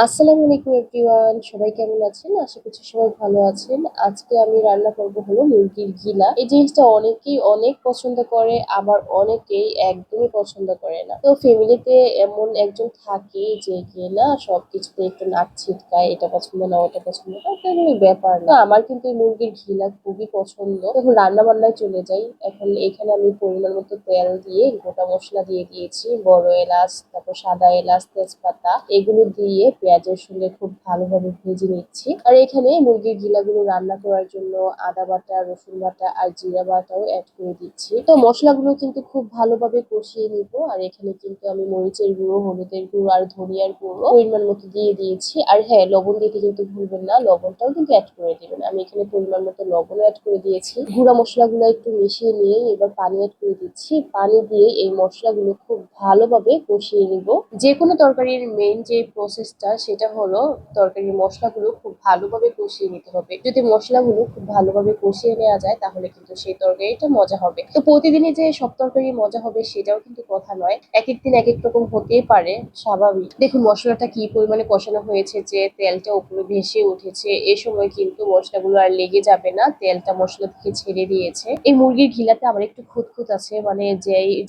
আসসালামু আলাইকুম এভরিওয়ান, সবাই কেমন আছেন? আশা করছি সবাই ভালো আছেন। আজকে আমি রান্না করব হলো মুরগির গিলা। এই জিনিসটা অনেকেই অনেক পছন্দ করে, আবার অনেকেই একদমই পছন্দ করে না। তো ফ্যামিলিতে এমন একজন থাকে যে কিনা সবকিছুতে একটু নাক ছিটকায়, এটা পছন্দ না ওটা পছন্দ না, তেমন ব্যাপার না। তো আমার কিন্তু এই মুরগির ঘিলা খুবই পছন্দ। এখন রান্না বান্নায় চলে যাই। এখন এখানে আমি পরিমাণ মতো তেল দিয়ে গোটা মসলা দিয়ে দিয়েছি, বড় এলাচ, তারপর সাদা এলাচ, তেজপাতা এগুলো দিয়ে পেঁয়াজের সঙ্গে খুব ভালোভাবে ভেজে নিচ্ছি। আর এখানে মুরগির গিলাগুলো রান্না করার জন্য আদা বাটা, রসুন বাটা আর জিরা বাটাও অ্যাড করে দিচ্ছি। তো মশলাগুলো কিন্তু খুব ভালোভাবে কষিয়ে নিব। আর এখানে কিন্তু আমি মরিচের গুঁড়ো, হলুদের গুঁড়ো আর ধনিয়ার গুঁড়ো পরিমাণ মতো দিয়ে দিয়েছি। আর হ্যাঁ, লবণ দিতে কিন্তু ভুলবেন না, লবণটাও কিন্তু অ্যাড করে দিবেন। আমি এখানে পরিমাণ মতো লবণও অ্যাড করে দিয়েছি। গুঁড়া মশলাগুলো একটু মিশিয়ে নিয়ে এবার পানি অ্যাড করে দিচ্ছি। পানি দিয়ে এই মশলাগুলো খুব ভালোভাবে কষিয়ে নিব। যে কোনো তরকারির মেইন যে প্রসেসটা সেটা হলো তরকারির মশলাগুলো খুব ভালোভাবে কষিয়ে নিতে হবে। যদি মশলাগুলো খুব ভালোভাবে কষিয়ে নেওয়া যায় তাহলে কিন্তু সেই তরকারিটা মজা হবে। তো প্রতিদিনই যে সব তরকারি মজা হবে সেটাও কিন্তু কথা নয়। একেক দিন একেক রকম হতেই পারে, স্বাভাবিক। দেখুন মসলাটা কি পরিমাণে কষানো হয়েছে যে তেলটা উপরে ভেসে উঠেছে। এ সময় কিন্তু মশলাগুলো আর লেগে যাবে না, তেলটা মশলা থেকে ছেড়ে দিয়েছে। এই মুরগির ঘিলাতে আমার একটু খুঁতখুঁত আছে, মানে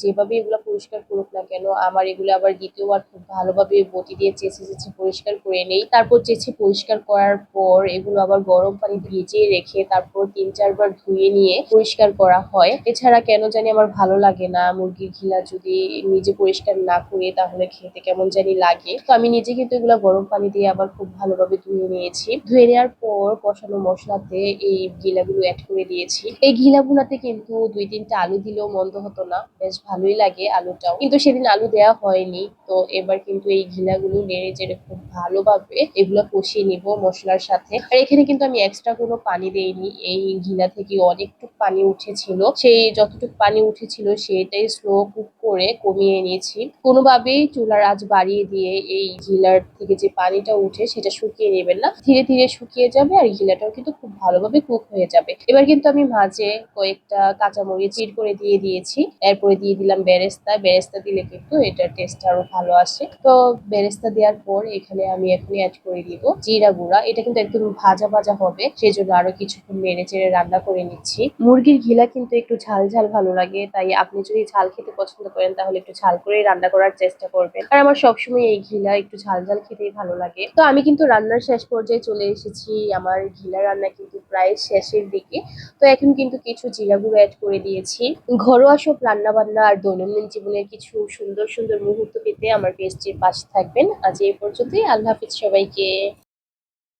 যেভাবে এগুলো পরিষ্কার করুক না কেন আমার এগুলো আবার দ্বিতীয়বার খুব ভালোভাবে বটি দিয়ে চেঁচে চেঁচে পরিষ্কার করে নেই। তারপর চেঁচে পরিষ্কার করার পর এগুলো আবার গরম পানি ভিজিয়ে রেখে তারপর ৩-৪ বার ধুয়ে নিয়ে পরিষ্কার করা হয়। এছাড়া কেন জানি আমার ভালো লাগে না মুরগির ঘিলা যদি নিজে পরিষ্কার না করি তাহলে খেতে কেমন জানি লাগে। তো আমি নিজে কিন্তু এগুলো গরম পানি দিয়ে আবার খুব ভালোভাবে ধুয়ে নিয়েছি। ধুয়ে নেওয়ার পর কষানো মশলাতে এই ঘিলাগুলো অ্যাড করে দিয়েছি। এই ঘিলা ভুনাতে কিন্তু ২-৩টা আলু দিলেও মন্দ হতো না, বেশ ভালোই লাগে আলুটাও, কিন্তু সেদিন আলু দেওয়া হয়নি। তো এবার কিন্তু এই ঘিলাগুলো নেড়ে চেড়ে খুব ভালোভাবে এগুলো কষিয়ে নিব মশলার সাথে। আর এখানে কিন্তু আমি এক্সট্রা কোনো পানি দেইনি, এই ঘিলা থেকে অনেকটুকু পানি উঠেছিল, সেই যতটুকু পানি উঠেছিল সেটাই স্লো কুক করে কমিয়ে নিয়েছি। কোনোভাবেই চুলার আঁচ বাড়িয়ে দিয়ে এই ঘিলার থেকে যে পানিটা উঠে সেটা শুকিয়ে নেবেন না, ধীরে ধীরে শুকিয়ে যাবে আর ঘিলাটাও কিন্তু খুব ভালোভাবে কুক হয়ে যাবে। এবার কিন্তু আমি মাঝে কয়েকটা কাঁচামরিচ চির করে দিয়ে দিয়েছি। এরপরে দিয়ে দিলাম বেরেস্তা। বেরেস্তা দিলে কিন্তু এটার টেস্ট আরো ভালো আসে। তো বেরেস্তা দেওয়ার পর এখানে আমি এখন অ্যাড করে দিব জিরা গুঁড়া। এটা কিন্তু একদম ভাজা ভাজা হবে, সেজন্য আরো কিছুক্ষণ নেড়ে চেড়ে রান্না করে নিচ্ছি। মুরগির ঘিলা কিন্তু একটু ঝাল ঝাল ভালো লাগে, তাই আপনি যদি ঝাল খেতে পছন্দ করেন তাহলে একটু ঝাল করেই রান্না করার চেষ্টা করবেন। আর আমার সবসময় এই ঘিলা একটু ঝাল ঝাল খেতেই ভালো লাগে। তো আমি কিন্তু রান্নার শেষ পর্যায়ে চলে এসেছি, আমার ঘিলা রান্না কিন্তু প্রায় শেষের দিকে। তো এখন কিন্তু কিছু জিরা গুঁড়ো অ্যাড করে দিয়েছি। ঘরোয়া সব রান্না বান্না আর দৈনন্দিন জীবনের কিছু সুন্দর সুন্দর মুহূর্ত পেতে আমার পেজটির পাশে থাকবেন। আজ এই পর্যন্তই। আল্লাহ হাফিজ সবাইকে।